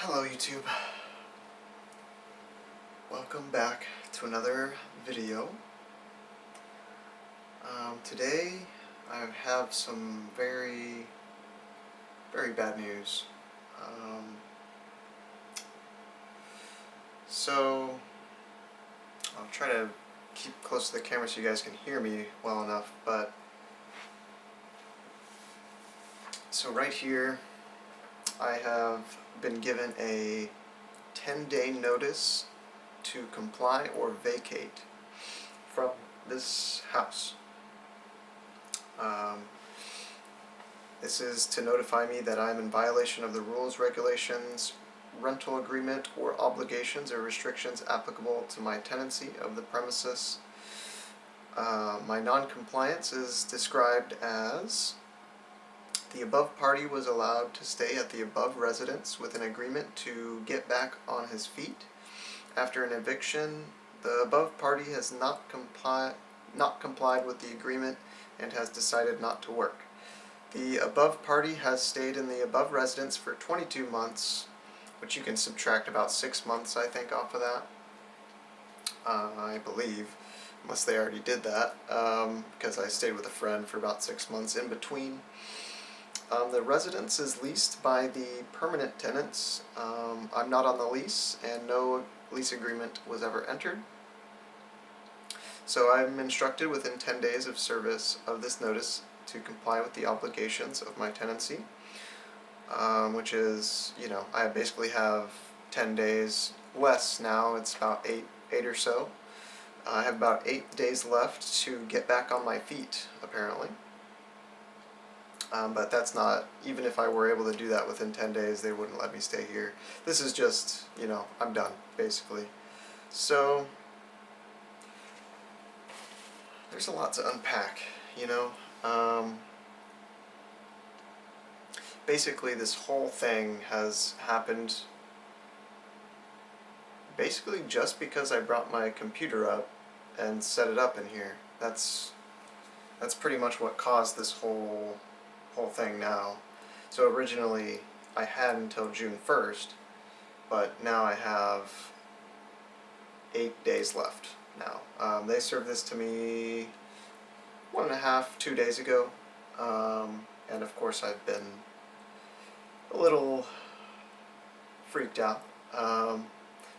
Hello YouTube. Welcome back to another video. Today I have some very bad news. So I'll try to keep close to the camera so you guys can hear me well enough, but so right here I have been given a 10-day notice to comply or vacate from this house. This is to notify me that I'm in violation of the rules, regulations, rental agreement, or obligations or restrictions applicable to my tenancy of the premises. My non-compliance is described as: the above party was allowed to stay at the above residence with an agreement to get back on his feet. After an eviction, the above party has not complied with the agreement and has decided not to work. The above party has stayed in the above residence for 22 months, which you can subtract about 6 months, I think, off of that. I believe, unless they already did that, because I stayed with a friend for about 6 months in between. The residence is leased by the permanent tenants. I'm not on the lease, and no lease agreement was ever entered. So I'm instructed within 10 days of service of this notice to comply with the obligations of my tenancy, which is, I basically have 10 days less now. It's about eight or so. I have about 8 days left to get back on my feet, apparently. But that's not, even if I were able to do that within 10 days, they wouldn't let me stay here. This is just, I'm done, basically. So, there's a lot to unpack, Basically, this whole thing has happened basically just because I brought my computer up and set it up in here. That's pretty much what caused this whole thing now. So originally I had until June 1st, but now I have 8 days left now. They served this to me 1.5, 2 days ago, and of course I've been a little freaked out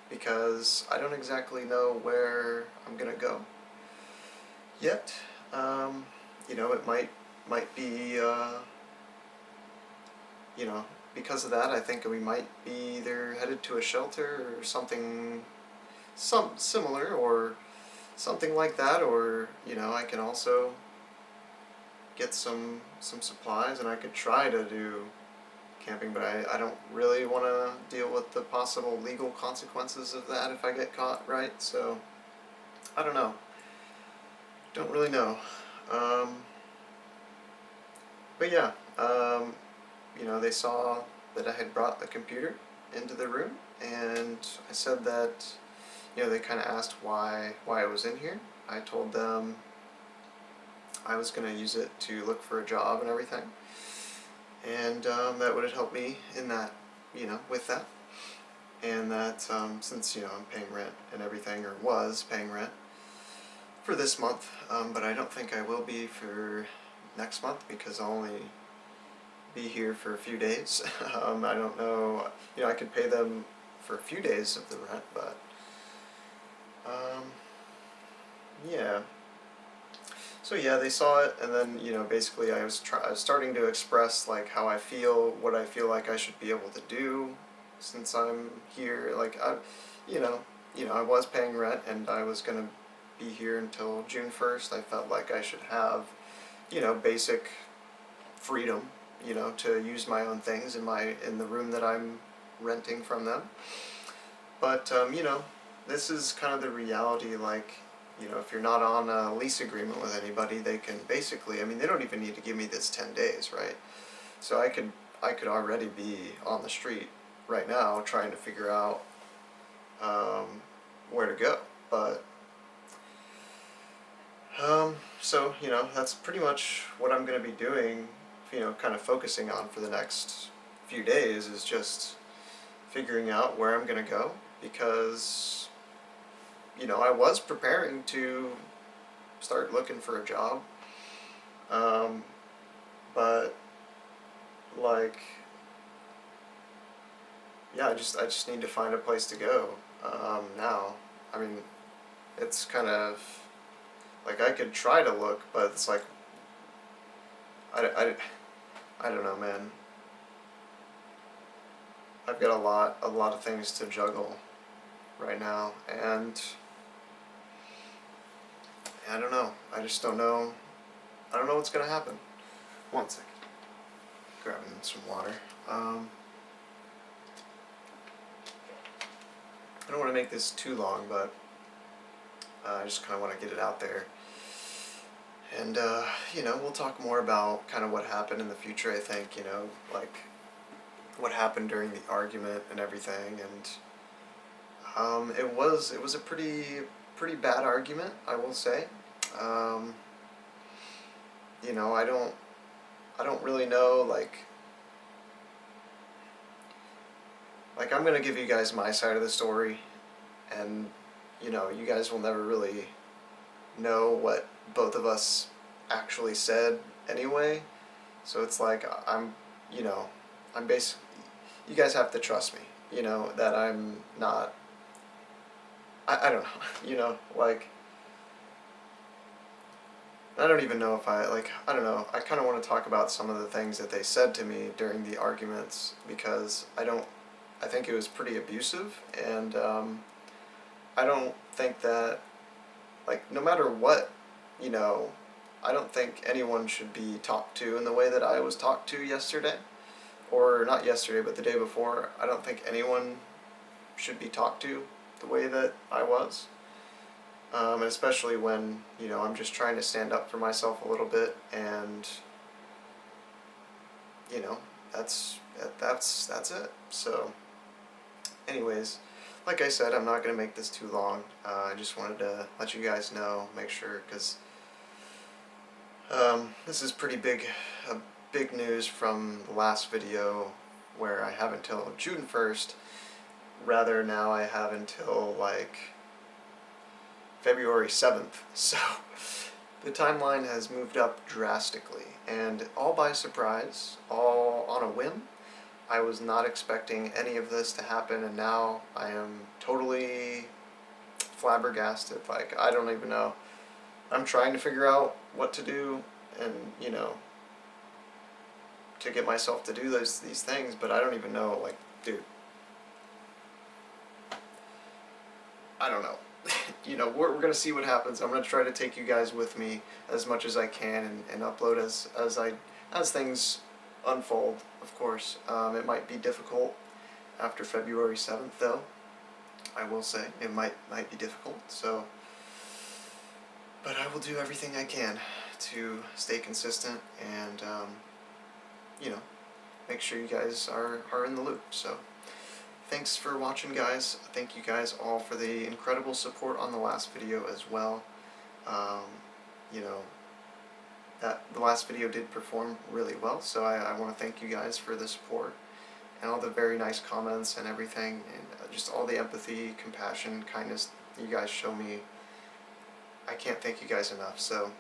because I don't exactly know where I'm gonna go yet. It might be, because of that, I think we might be either headed to a shelter or something, similar, or something like that, or, I can also get some supplies, and I could try to do camping, but I don't really want to deal with the possible legal consequences of that if I get caught, right? So, I don't know. Don't really know. But yeah, they saw that I had brought the computer into the room, and I said that, they kind of asked why I was in here. I told them I was going to use it to look for a job and everything, and that would help me in that, with that, and that since, I'm paying rent and everything, or was paying rent for this month, but I don't think I will be for next month because I'll only be here for a few days. I don't know, I could pay them for a few days of the rent, but yeah. So yeah, they saw it, and then, basically I was starting to express, like, how I feel, what I feel like I should be able to do since I'm here. Like, I was paying rent, and I was going to be here until June 1st. I felt like I should have, basic freedom, to use my own things in the room that I'm renting from them. But, this is kind of the reality, like, if you're not on a lease agreement with anybody, they can basically, they don't even need to give me this 10 days, right? So I could already be on the street right now trying to figure out where to go. But so, that's pretty much what I'm going to be doing, kind of focusing on for the next few days, is just figuring out where I'm gonna go, because, I was preparing to start looking for a job, but, like, yeah, I just need to find a place to go, now. I mean, it's kind of, like, I could try to look, but it's like, I don't know, man. I've got a lot of things to juggle right now, and I don't know. I just don't know. I don't know what's gonna happen. One second. Grabbing some water. I don't want to make this too long, but I just kind of want to get it out there. And, we'll talk more about kind of what happened in the future, I think, like what happened during the argument and everything. And it was a pretty bad argument, I will say. I don't really know, like I'm gonna give you guys my side of the story, and you guys will never really know what both of us actually said anyway. So it's like I'm basically, you guys have to trust me, that I'm not, I don't know, like, I don't even know if I don't know, I kind of want to talk about some of the things that they said to me during the arguments, because I think it was pretty abusive, and I don't think that, like, no matter what, I don't think anyone should be talked to in the way that I was talked to yesterday, or not yesterday, but the day before. I don't think anyone should be talked to the way that I was, and especially when, I'm just trying to stand up for myself a little bit, and, that's it. So, anyways, like I said, I'm not going to make this too long. I just wanted to let you guys know, make sure, because this is pretty big news from the last video, where I have until June 1st. Rather, now I have until, like, February 7th. So the timeline has moved up drastically, and all by surprise, all on a whim. I was not expecting any of this to happen, and now I am totally flabbergasted. Like, I don't even know. I'm trying to figure out what to do, and, to get myself to do these things, but I don't even know, like, dude, I don't know. We're going to see what happens. I'm going to try to take you guys with me as much as I can, and upload as things unfold, of course. It might be difficult after February 7th, though. I will say it might be difficult. So, but I will do everything I can to stay consistent, and make sure you guys are in the loop. So, thanks for watching, guys. Thank you guys all for the incredible support on the last video as well. That the last video did perform really well, so I want to thank you guys for the support, and all the very nice comments and everything, and just all the empathy, compassion, kindness you guys show me. I can't thank you guys enough. So,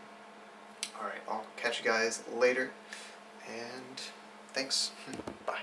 alright, I'll catch you guys later, and thanks. Bye.